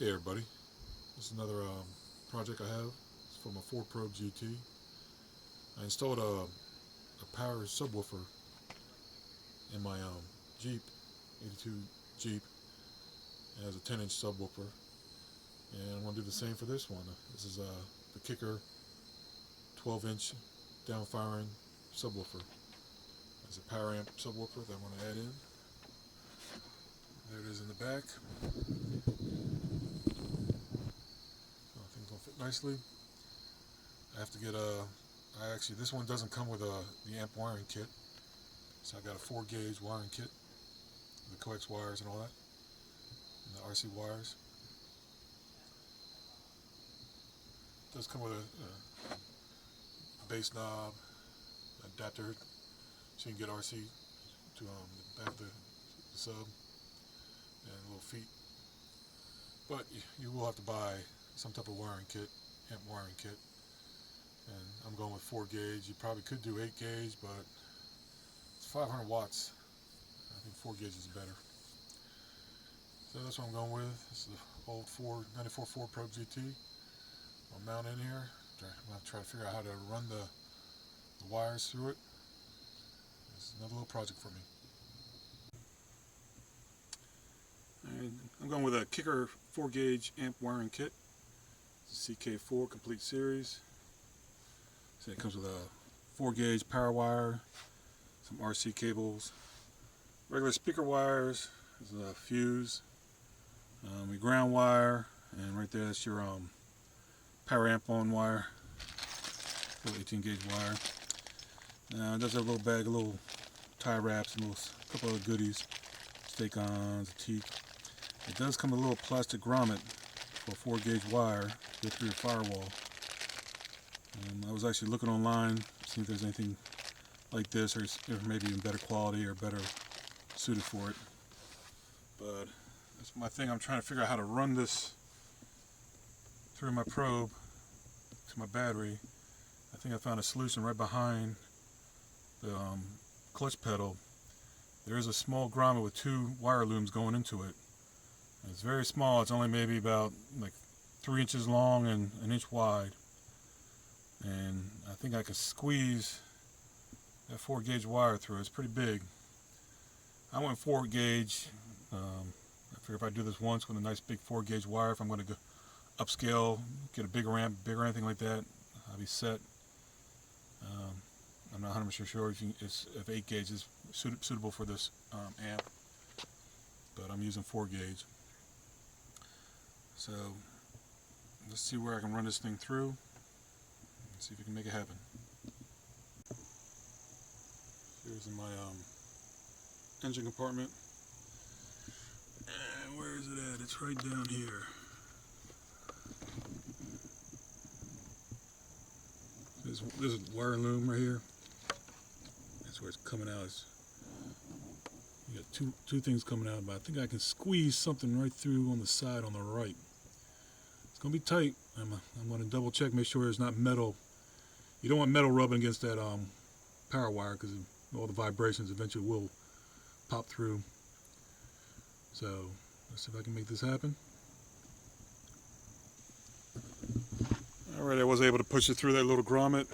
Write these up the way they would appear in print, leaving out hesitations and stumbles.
Hey everybody, this is another project I have. It's from a Ford Probe GT. I installed a power subwoofer in my Jeep, 82 Jeep. It has a 10-inch subwoofer, and I'm going to do the same for this one. This is the Kicker 12-inch downfiring subwoofer. There's a power amp subwoofer that I'm going to add in. There it is in the back. Things will fit nicely. I have to get this one doesn't come with the amp wiring kit. So I got a 4-gauge wiring kit, the coax wires and all that, and the RC wires. It does come with a bass knob, adapter, so you can get RC to the back of the sub, and little feet. But you will have to buy some type of wiring kit, amp wiring kit. And I'm going with 4-gauge. You probably could do 8-gauge, but it's 500 watts. I think 4-gauge is better. So that's what I'm going with. This is the old 94 Ford Probe GT. I'll mount in here. I'm going to try to figure out how to run the wires through it. It's another little project for me. And I'm going with a Kicker 4-gauge amp wiring kit. It's a CK4 Complete Series. So it comes with a 4-gauge power wire, some RC cables, regular speaker wires, there's a fuse, a ground wire, and right there that's your power amp on wire, little 18-gauge wire. Now it does have a little bag of little tie wraps and a couple other goodies, stake-ons, a teak. It does come with a little plastic grommet for a 4-gauge wire to get through your firewall. I was actually looking online, see if there's anything like this, or maybe even better quality or better suited for it. But that's my thing. I'm trying to figure out how to run this through my probe to my battery. I think I found a solution right behind the clutch pedal. There is a small grommet with 2 wire looms going into it. And it's very small. It's only maybe about like 3 inches long and 1 inch wide. And I think I could squeeze that 4-gauge wire through. It's pretty big. I went 4-gauge. I figure if I do this once with a nice big 4-gauge wire, if I'm going to go upscale, get a bigger amp, bigger anything like that, I'll be set. I'm not 100% sure if 8-gauge is suitable for this amp, but I'm using 4-gauge. So let's see where I can run this thing through. See if we can make it happen. Here's in my engine compartment. And where is it at? It's right down here. This is wire loom right here. That's where it's coming out. You got two things coming out, but I think I can squeeze something right through on the side on the right. It's gonna be tight. I'm gonna double check, make sure it's not metal. You don't want metal rubbing against that power wire because all the vibrations eventually will pop through. So let's see if I can make this happen. Alright, I was able to push it through that little grommet.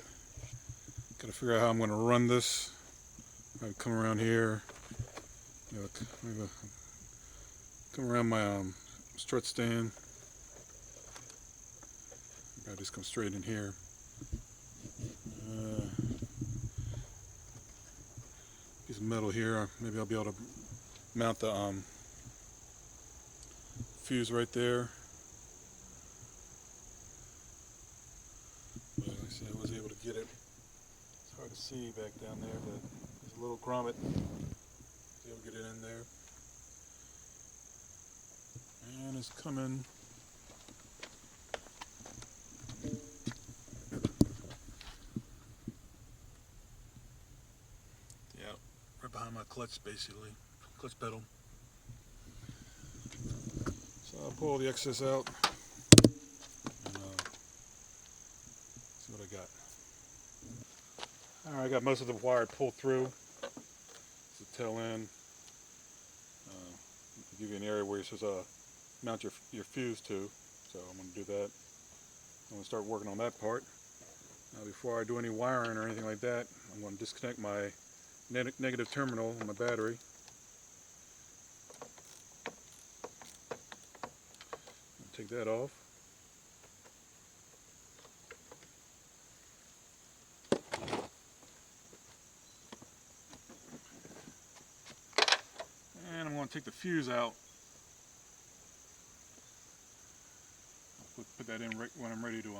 Got to figure out how I'm going to run this. I'll come around here. Come around my strut stand. I just come straight in here. Get some metal here. Maybe I'll be able to mount the fuse right there. But like I said, I was able to get it. It's hard to see back down there, but there's a little grommet. I was able to get it in there. And it's coming. Yeah, right behind my clutch, basically. Clutch pedal. So I'll pull the excess out and see what I got. Alright, I got most of the wire pulled through. It's the tail end. I'll give you an area where you're supposed to mount your fuse to. So I'm going to do that. I'm going to start working on that part. Now before I do any wiring or anything like that, I'm going to disconnect my negative terminal on my battery. Take that off. And I'm going to take the fuse out. I'll put that in right when I'm ready to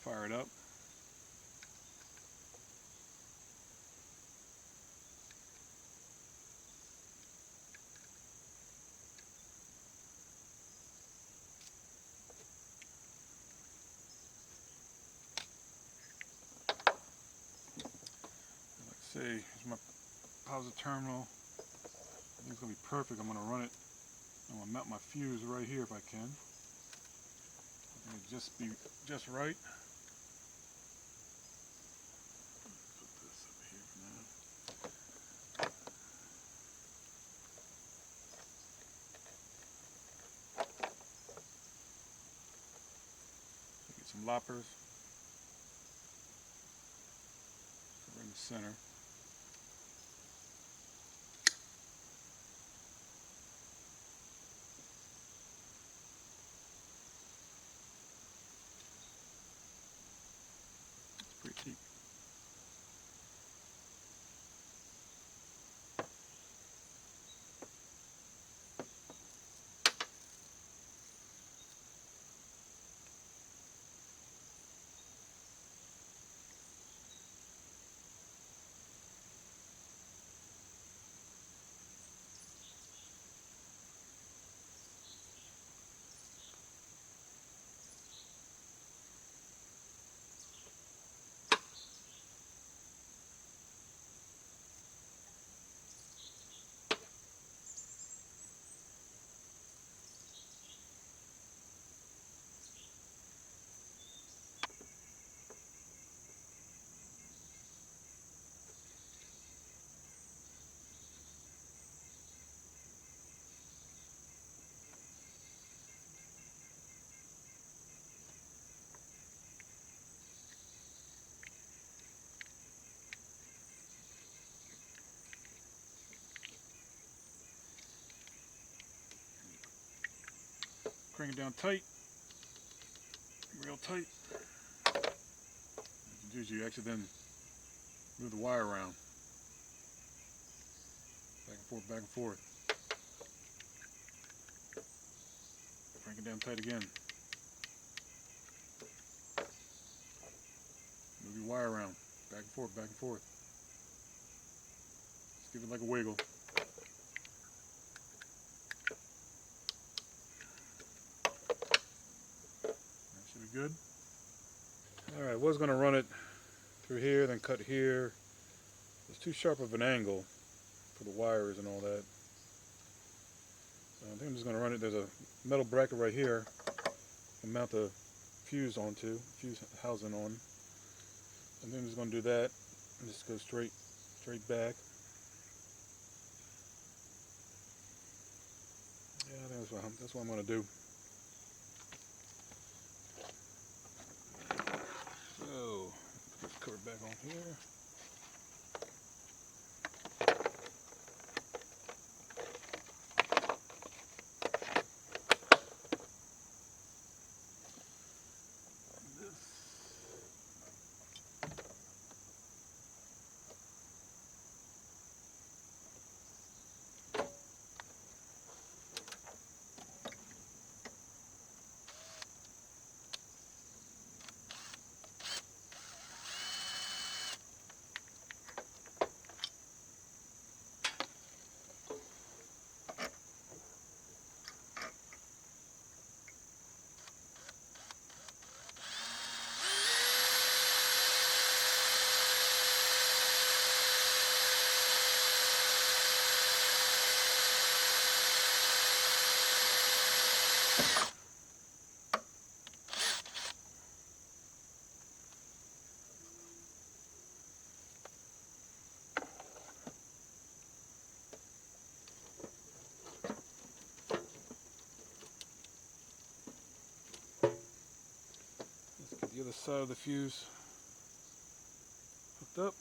fire it up. Like I say, here's my positive terminal. I think it's going to be perfect. I'm going to run it. I'm going to mount my fuse right here if I can. I think it'll just be just right. Put this up here for now. Get some loppers. Right in the center. It's pretty deep. Crank it down tight, real tight. What you do is you actually then move the wire around, back and forth, back and forth. Crank it down tight again. Move your wire around, back and forth, back and forth. Just give it like a wiggle. That should be good. Alright, was going to run it through here, then cut here. It's too sharp of an angle for the wires and all that. So I think I'm just going to run it. There's a metal bracket right here and mount the fuse onto, fuse housing on. And then I'm just going to do that and just go straight back. Yeah, I think that's what I'm going to do. So, put the cover back on here. the other side of the fuse hooked up.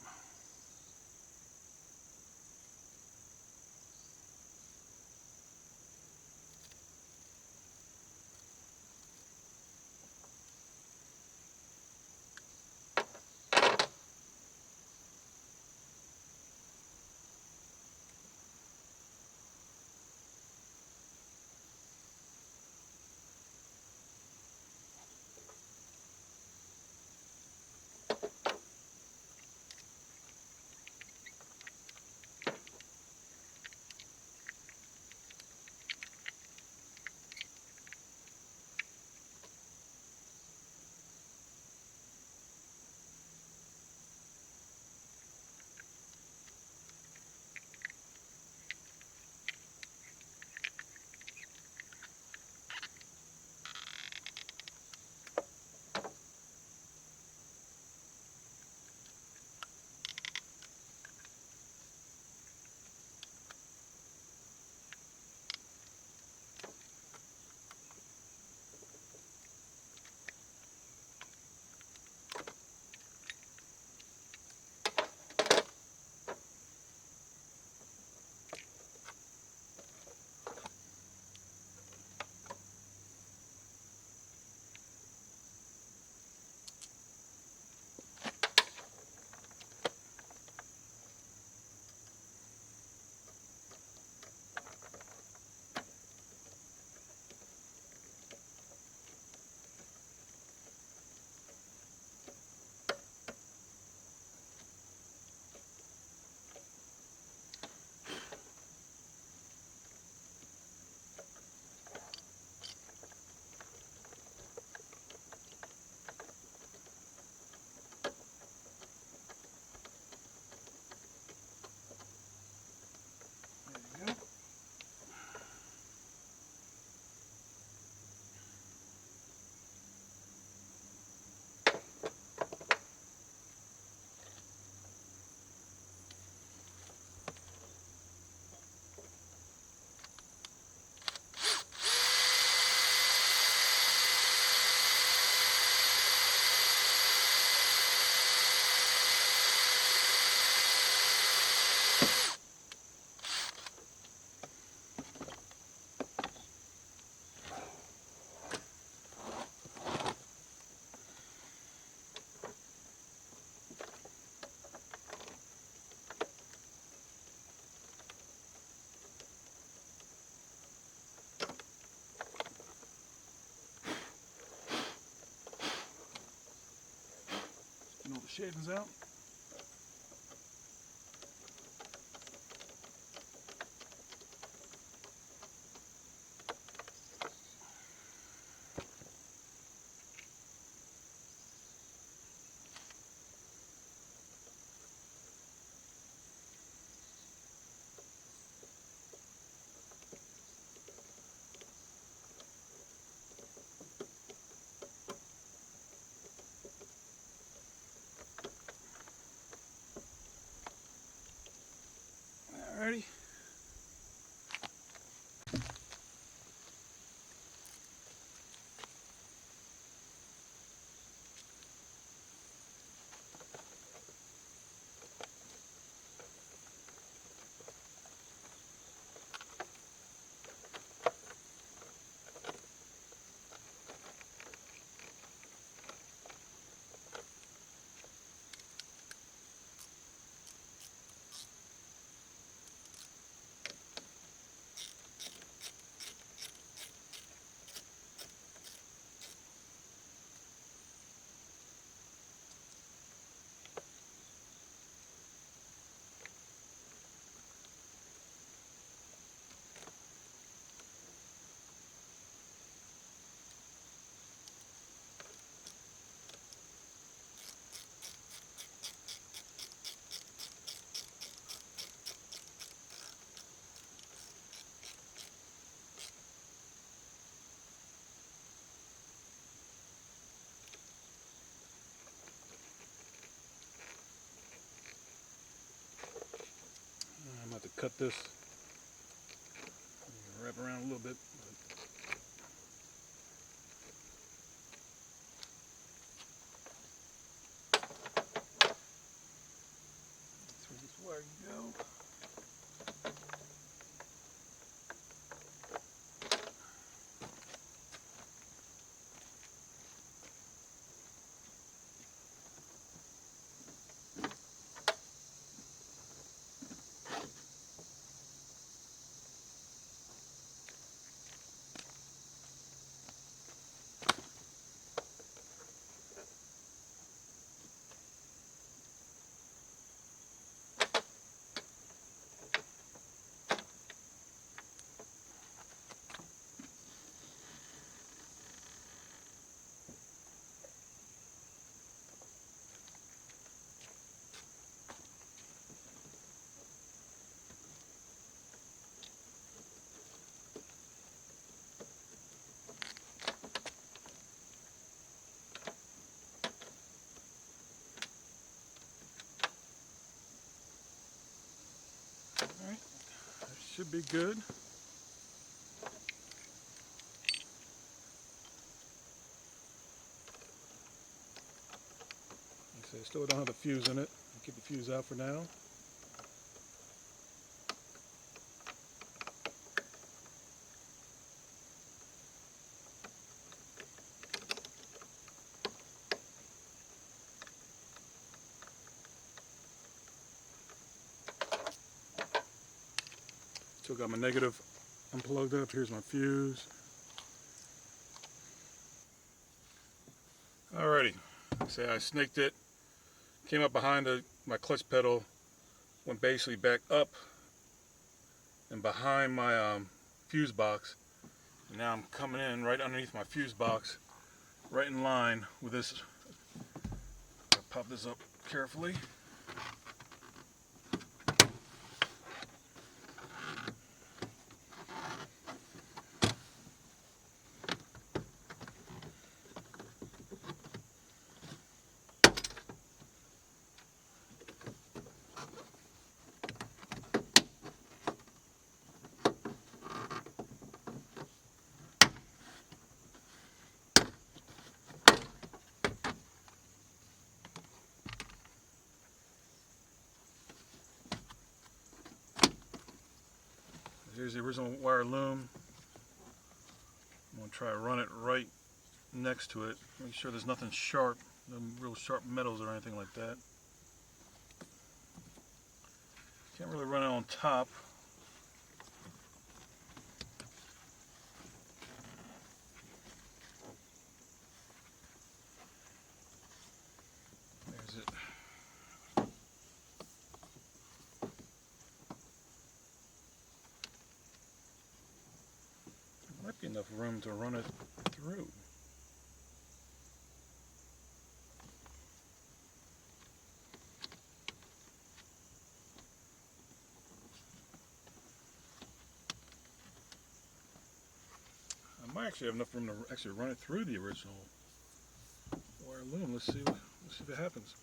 There you go. Getting all the shavings out. Alrighty. I'm about to cut this, wrap around a little bit. be good. Like I say, I still don't have the fuse in it. I'll keep the fuse out for now. Still got my negative unplugged up. Here's my fuse. Alrighty, say I snaked it, came up behind my clutch pedal, went basically back up and behind my fuse box. And now I'm coming in right underneath my fuse box, right in line with this. I'll pop this up carefully. Here's the original wire loom. I'm going to try to run it right next to it. Make sure there's nothing sharp, no real sharp metals or anything like that. Can't really run it on top. There's it. Might be enough room to run it through. I might actually have enough room to actually run it through the original wire loom. Let's see if it happens.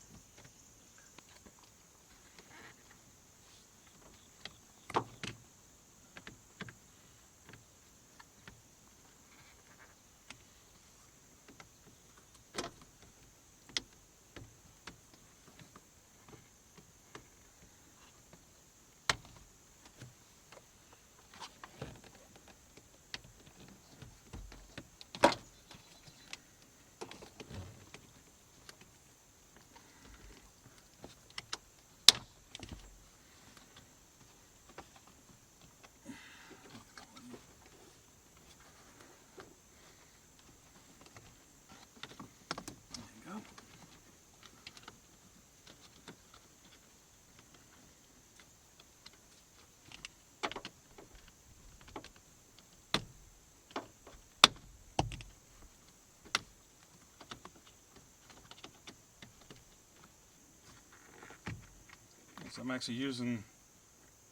So I'm actually using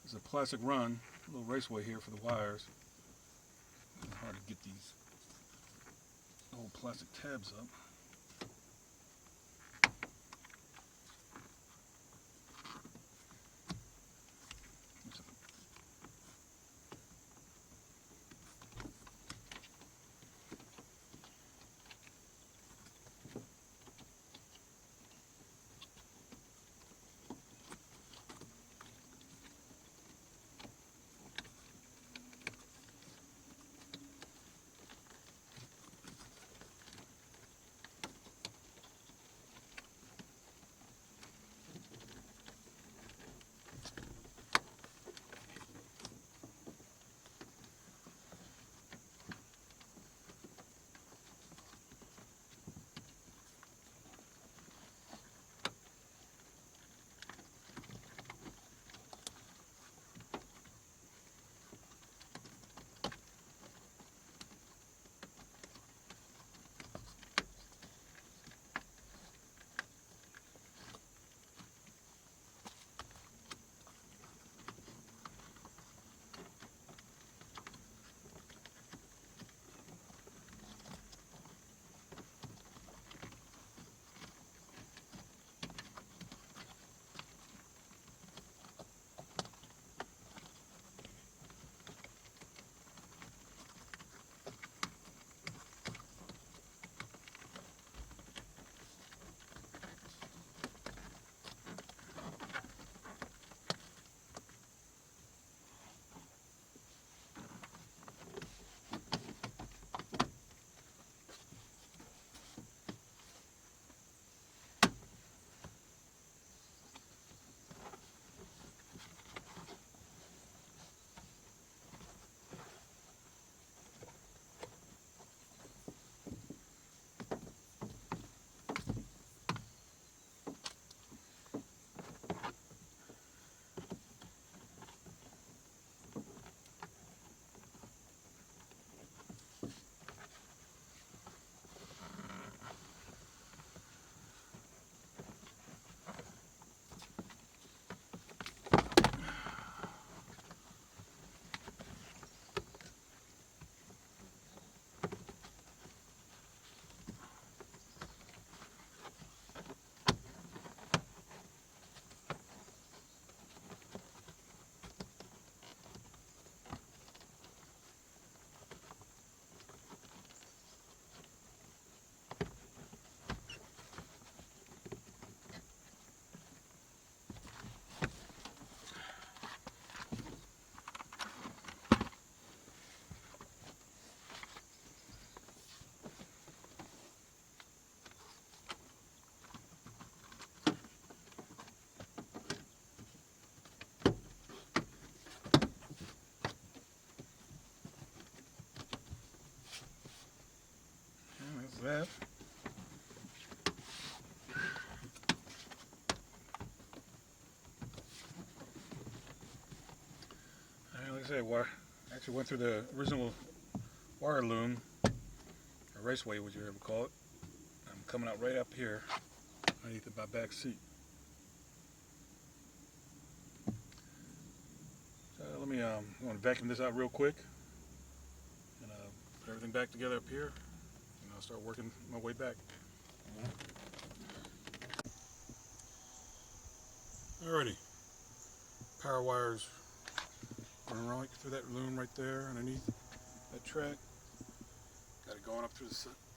this is a plastic run, a little raceway here for the wires. It's hard to get these old plastic tabs up. that. And like I said, actually went through the original wire loom, or raceway, what you ever call it. I'm coming out right up here underneath my back seat. So I'm going to vacuum this out real quick and put everything back together up here, and I'll start working my way back. Alrighty, power wires running right through that loom right there underneath that track. Got it going up through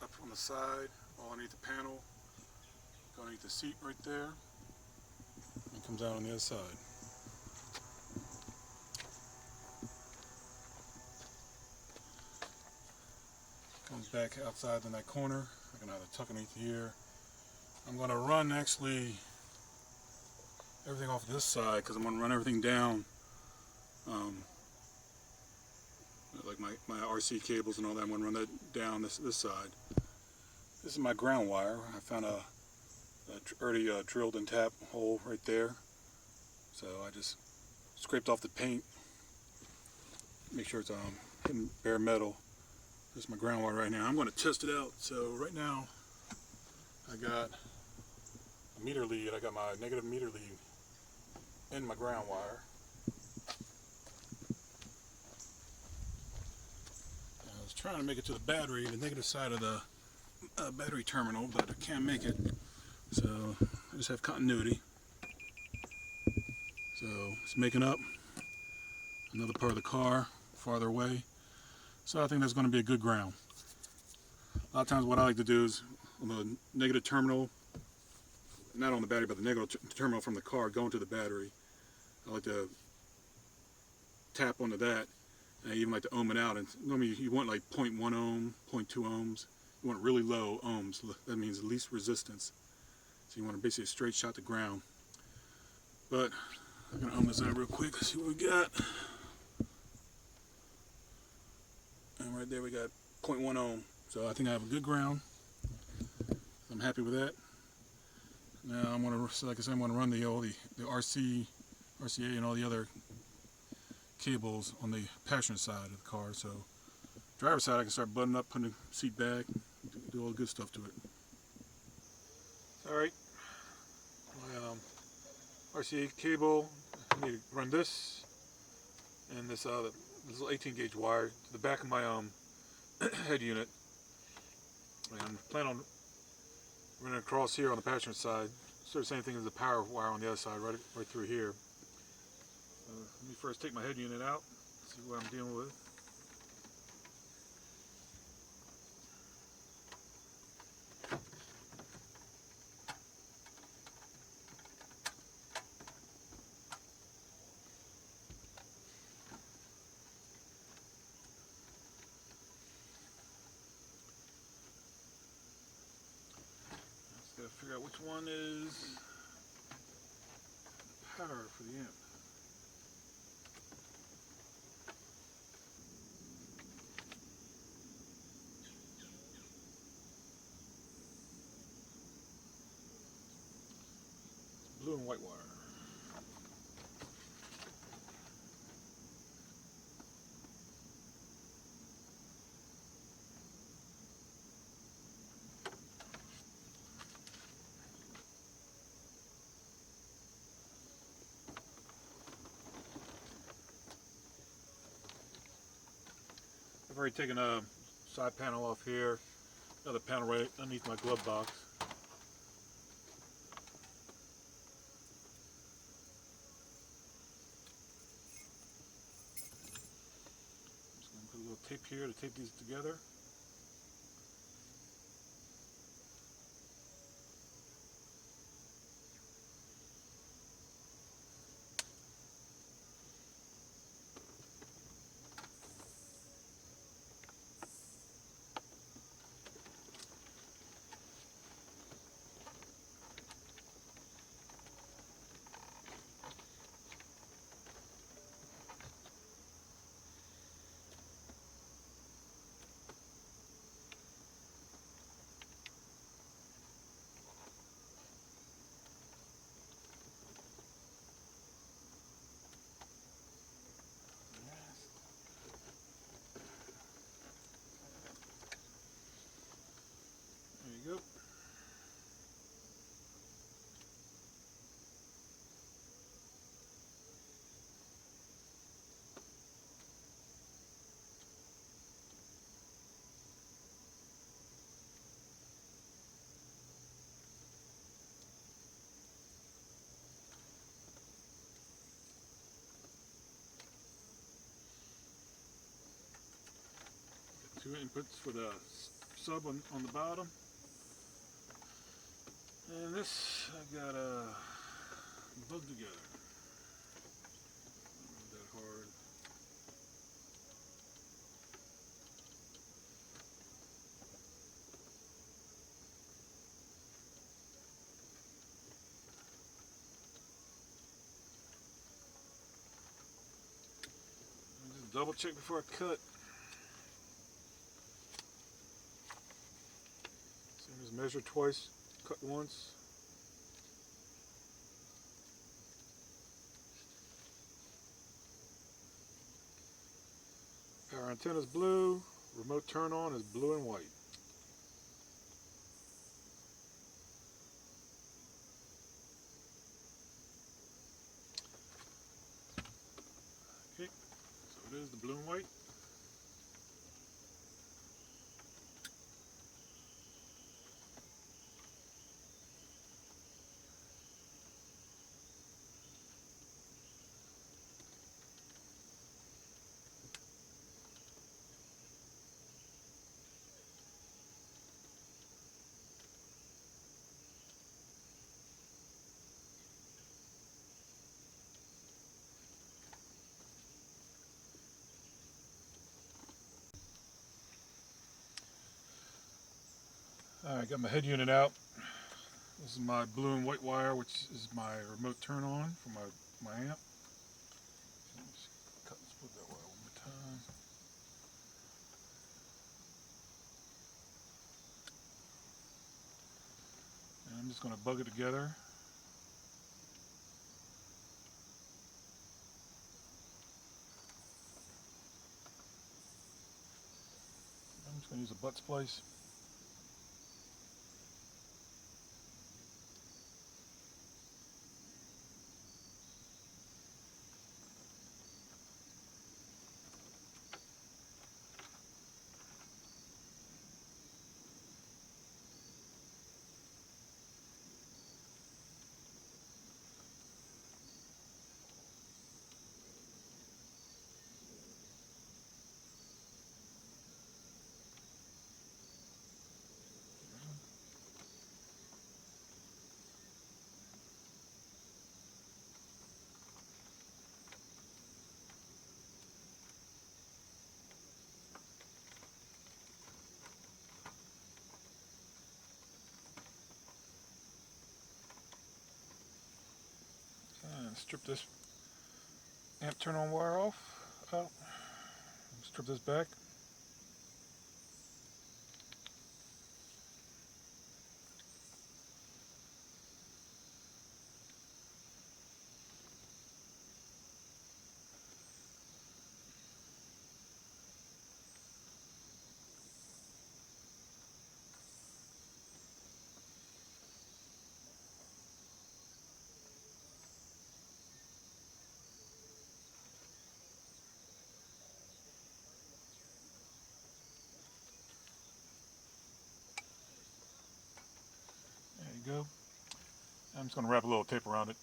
up on the side, all underneath the panel, going underneath the seat right there, and comes out on the other side. Comes back outside in that corner. I can either tuck underneath here. I'm going to run actually everything off this side because I'm going to run everything down, like my RC cables and all that. I'm going to run that down this side. This is my ground wire. I found a already drilled and tapped hole right there. So I just scraped off the paint, make sure it's hitting bare metal. This is my ground wire right now. I'm going to test it out. So right now I got a meter lead. I got my negative meter lead in my ground wire. I was trying to make it to the battery, the negative side of the battery terminal, but I can't make it. So I just have continuity. So it's making up another part of the car farther away. So I think that's going to be a good ground. A lot of times what I like to do is on the negative terminal, not on the battery, but the negative terminal from the car going to the battery, I like to tap onto that, and I even like to ohm it out. And normally you want like 0.1 ohm, 0.2 ohms. You want really low ohms. That means least resistance. So you want to basically straight shot to ground. But I'm going to ohm this out real quick. Let's see what we got. And right there we got 0.1 ohm. So I think I have a good ground. I'm happy with that. Now I'm going to, like I said, I'm going to run the RCA and all the other cables on the passenger side of the car. So driver's side I can start buttoning up, putting the seat back, do all the good stuff to it. Alright, my RCA cable, I need to run this and this little 18 gauge wire to the back of my head unit. And I plan on running across here on the passenger side. Sort of the same thing as the power wire on the other side, right through here. Let me first take my head unit out, see what I'm dealing with. Just gotta figure out which one is power for the amp. Blue and white wire. I've already taken a side panel off here, another panel right underneath my glove box. Just going to put a little tape here to tape these together. Two inputs for the sub on the bottom. And this I got bug together. Not that hard. Just double check before I cut. Same as measure twice, cut once. Power antenna is blue, remote turn on is blue and white. Okay, so it is the blue and white. Alright, got my head unit out. This is my blue and white wire, which is my remote turn on for my amp. Just cut and split that wire one more time. And I'm just going to bug it together. I'm just going to use a butt splice. And strip this amp turn on wire off. Strip this back. There you go. I'm just going to wrap a little tape around it.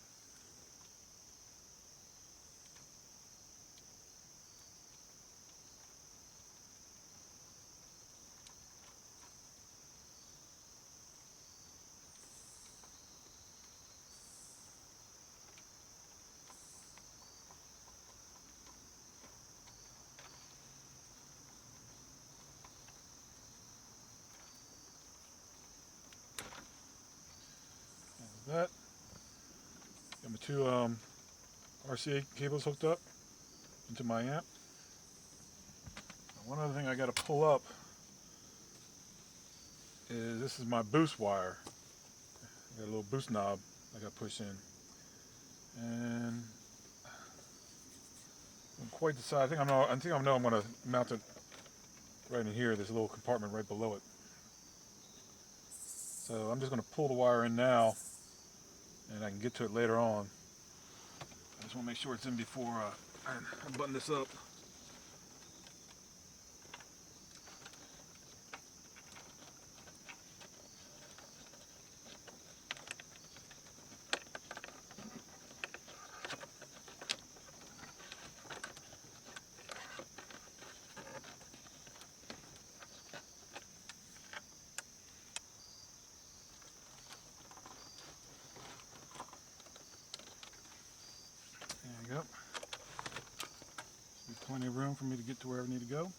That. Got my two RCA cables hooked up into my amp. One other thing I got to pull up is this is my boost wire. I got a little boost knob I got to push in, and I don't quite decide. I think I know I'm going to mount it right in here. There's a little compartment right below it. So I'm just going to pull the wire in now, and I can get to it later on. I just want to make sure it's in before I button this up. room for me to get to where I need to go.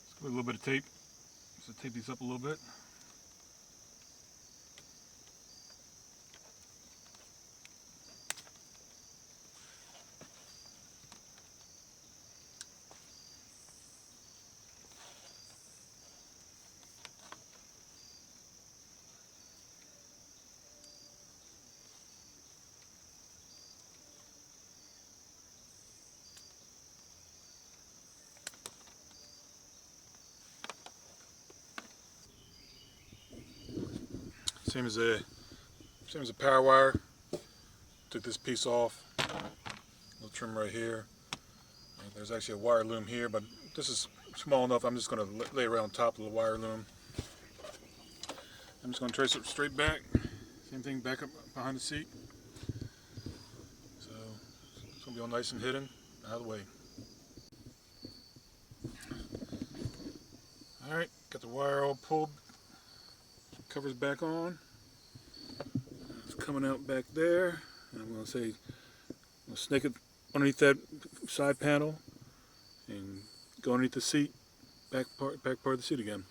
Let's put a little bit of tape. So tape these up a little bit. Same as a power wire. Took this piece off. Little trim right here. There's actually a wire loom here, but this is small enough. I'm just going to lay it right on top of the wire loom. I'm just going to trace it straight back. Same thing back up behind the seat. So it's going to be all nice and hidden out of the way. Alright, got the wire all pulled. Covers back on. It's coming out back there. And I'm going to snake it underneath that side panel and go underneath the seat, back part of the seat again,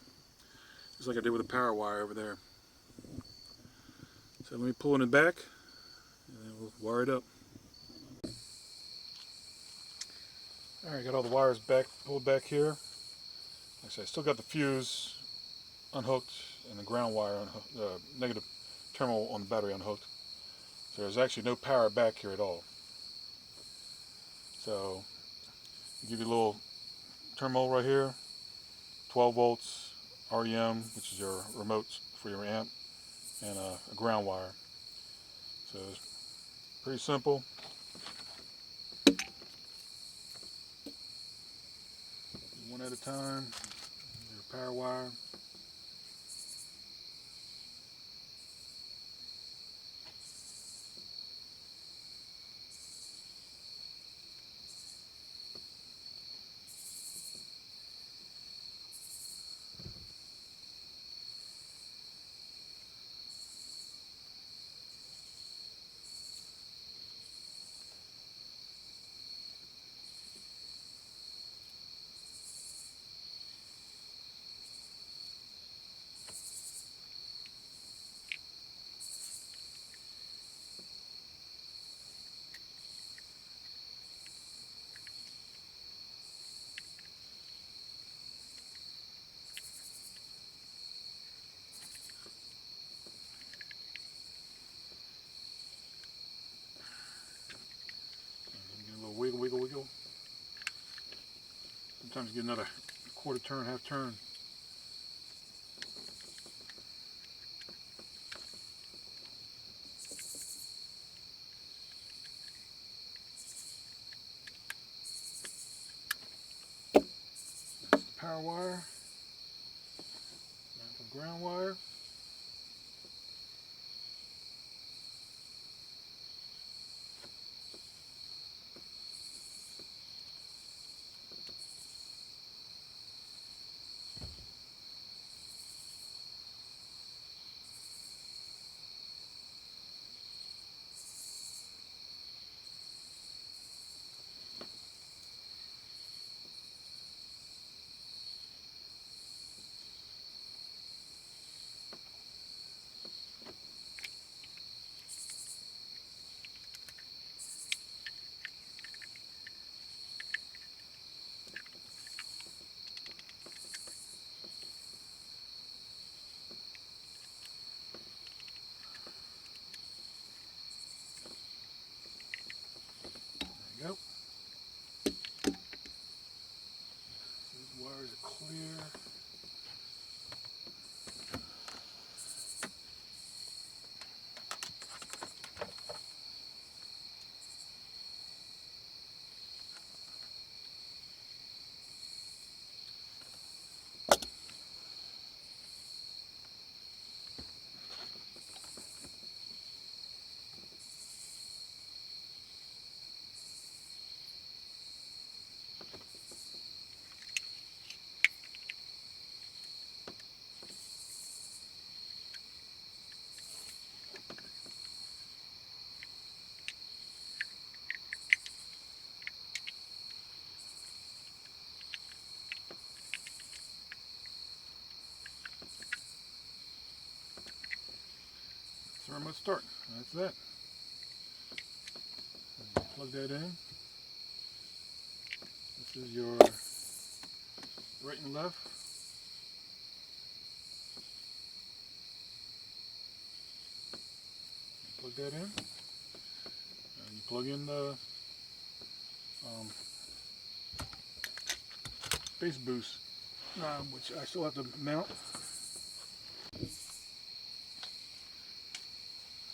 just like I did with the power wire over there. So let me pull in the back, and then we'll wire it up. All right, got all the wires pulled back here. Like I said, I still got the fuse unhooked and the ground wire unhooked, the negative terminal on the battery unhooked. So there's actually no power back here at all. So give you a little terminal right here, 12 volts, REM, which is your remote for your amp, and a ground wire. So it's pretty simple. One at a time. Your power wire. Get a little wiggle, wiggle, wiggle. Sometimes you get another quarter turn, half turn. That's the power wire. That's the ground wire. remote start. That's that. Plug that in. This is your right and left. Plug that in. And you plug in the bass boost, which I still have to mount.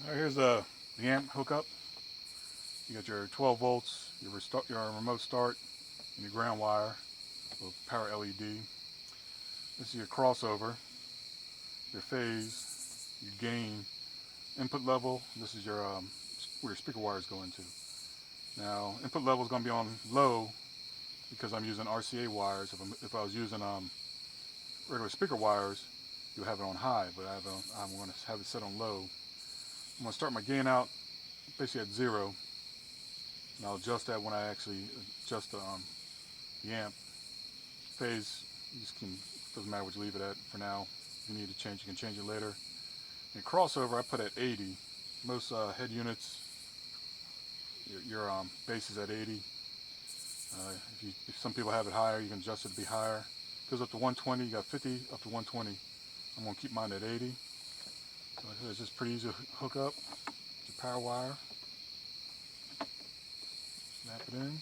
All right, here's the amp hookup. You got your 12 volts, your remote start, and your ground wire with power LED. This is your crossover, your phase, your gain, input level. This is your where your speaker wires go into. Now, input level is going to be on low because I'm using RCA wires. If I was using regular speaker wires, you'll have it on high, but I'm going to have it set on low. I'm going to start my gain out basically at 0, and I'll adjust that when I actually adjust the amp. Phase, doesn't matter what you leave it at for now. If you need to change, you can change it later. And crossover, I put at 80. Most head units, your bass is at 80. If some people have it higher, you can adjust it to be higher. It goes up to 120, you got 50 up to 120. I'm going to keep mine at 80. So it's just pretty easy to hook up. It's a power wire. Snap it in.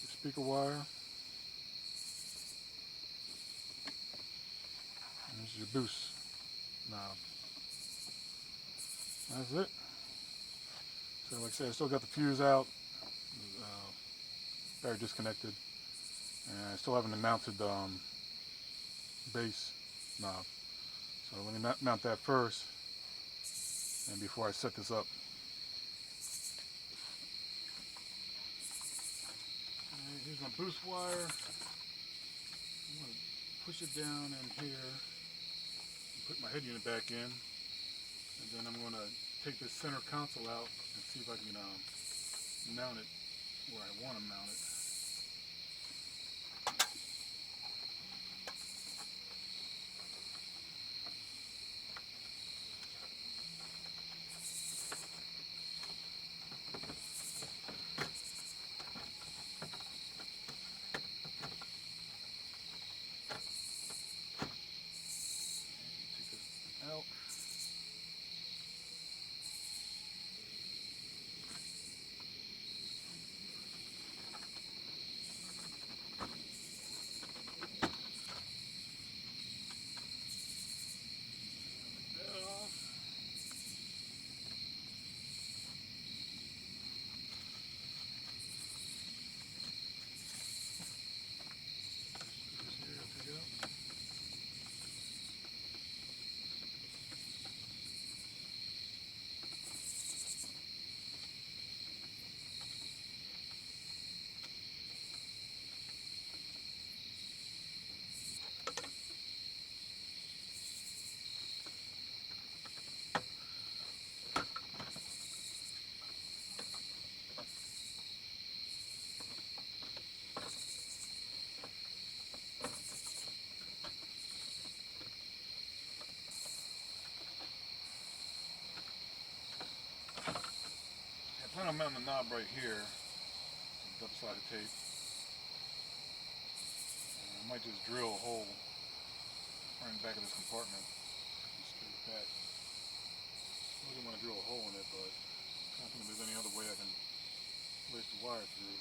Your speaker wire. And this is your boost knob. That's it. So like I said, I still got the fuse out. Battery disconnected. And I still haven't mounted the bass knob. So let me mount that first, and before I set this up. Alright, here's my boost wire. I'm going to push it down in here, and put my head unit back in, and then I'm going to take this center console out and see if I can mount it where I want to mount it. Out. I plan on mounting the knob right here, some double-sided tape. I might just drill a hole right in the back of this compartment and screw it back. I really want to drill a hole in it, but I don't think there's any other way I can place the wire through.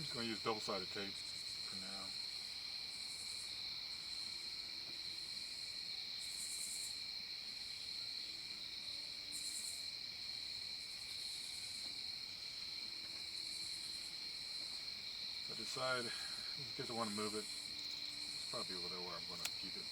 I'm just going to use double-sided tape for now. So I decide, in case I want to move it, it's probably over there where I'm going to keep it.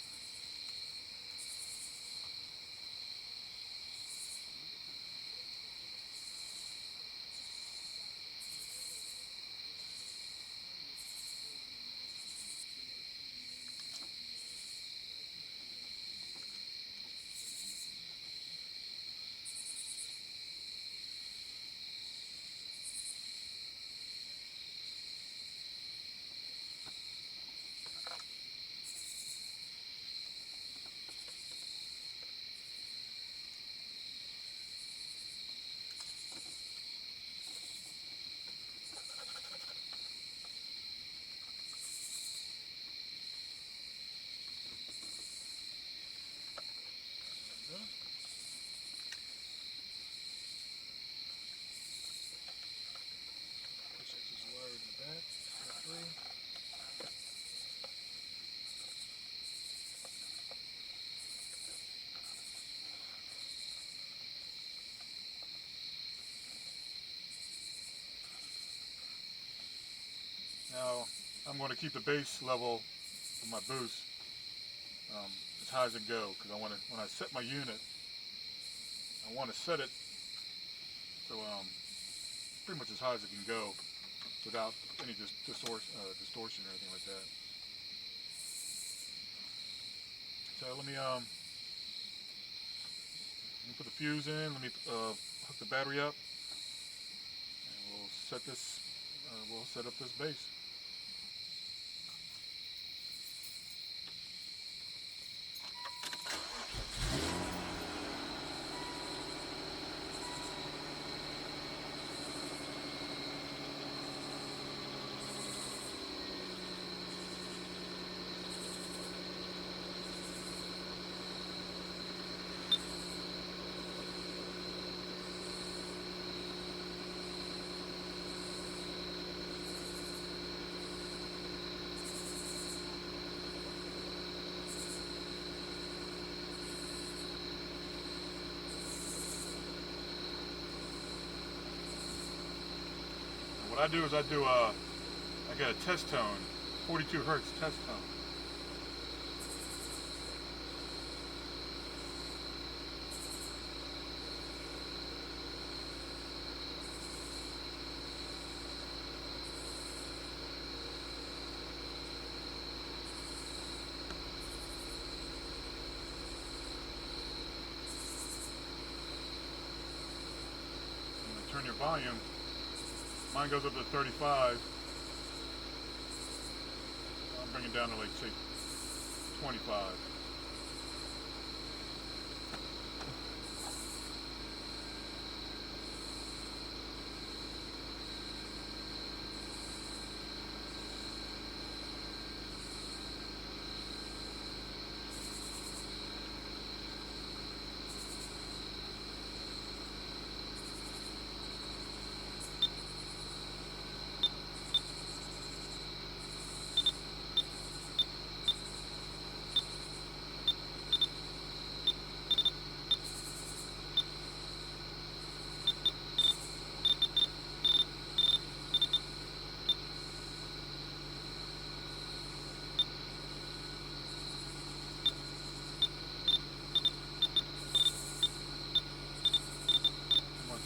Push this wire in the back, through. Now I'm going to keep the base level of my boost as high as it go, because I want to, when I set my unit, I want to set it so pretty much as high as it can go without any distortion or anything like that. So let me put the fuse in. Let me hook the battery up, and we'll set this. We'll set up this base. What I do is I get a test tone, 42 hertz test tone. And turn your volume. Mine goes up to 35. I'm bringing it down to like say 25.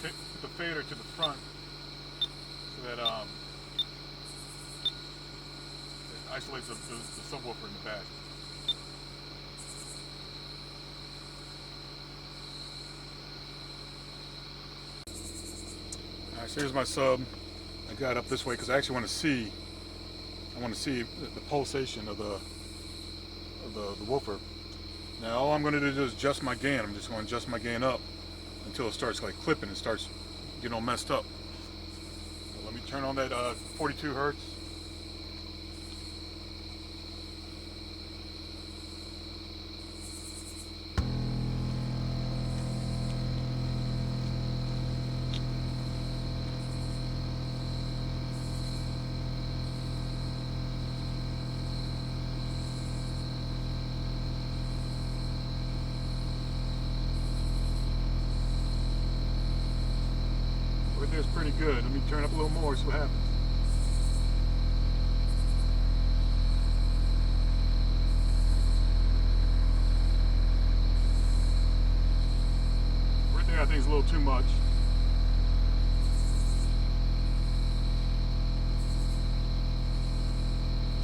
Put the fader to the front so that it isolates the subwoofer in the back. Alright, so here's my sub. I got it up this way because I actually want to see. I want to see the pulsation of the woofer. Now all I'm going to do is adjust my gain. I'm just going to adjust my gain up until it starts like clipping and starts getting all messed up. So let me turn on that 42 hertz. pretty good. Let me turn up a little more, see what happens. Right there I think it's a little too much.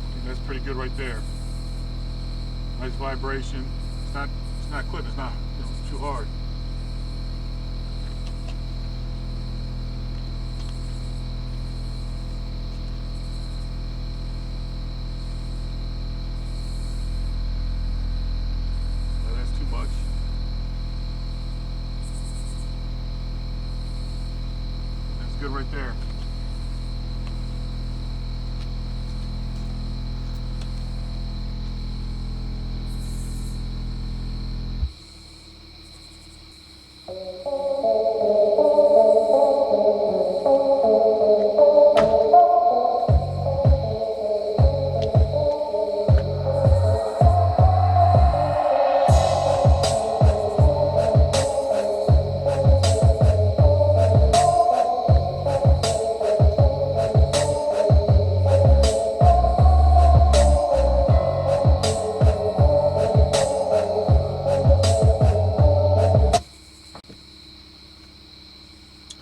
I think that's pretty good right there. Nice vibration. It's not clipping, it's not, you know, too hard. That's too much. That's good right there.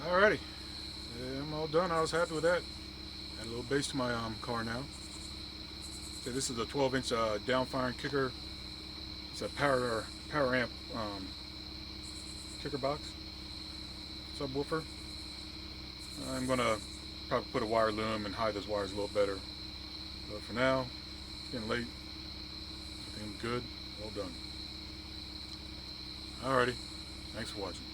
Alrighty, I'm all done. I was happy with that. Add a little bass to my car now. So this is a 12-inch downfiring kicker. It's a power amp kicker box subwoofer. I'm gonna probably put a wire loom and hide those wires a little better. But for now, it's getting late. I think I'm good. All done. Alrighty, thanks for watching.